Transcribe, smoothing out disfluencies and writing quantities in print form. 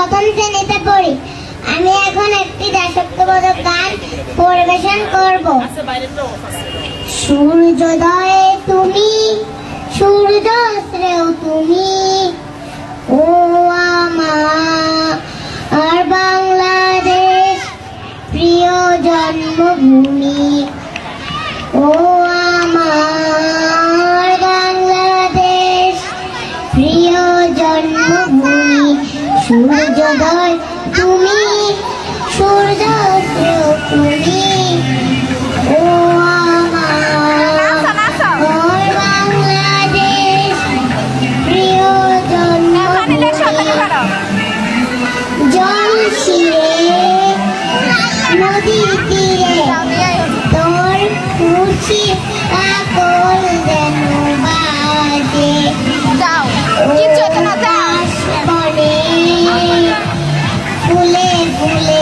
প্রথম শ্রেণীতে পড়ি। আমি এখন একটি দেশাত্মবোধক গান পরিবেশন করব। সূর্যোদয়ে তুমি, সূর্যাস্তেও তুমি, ও আমার বাংলাদেশ প্রিয় জন্মভূমি। ও আমার বাংলাদেশ প্রিয় জন্মভূমি। সূর্যোদয় তুমি, সূর্যাস্তেও তুমি, ও আমার বাংলাদেশ প্রিয় জন্মভূমি। জল শিরে নদী তীরে তোর খুশি কাকল যেন বাজে। বনে ফুলে ফুলে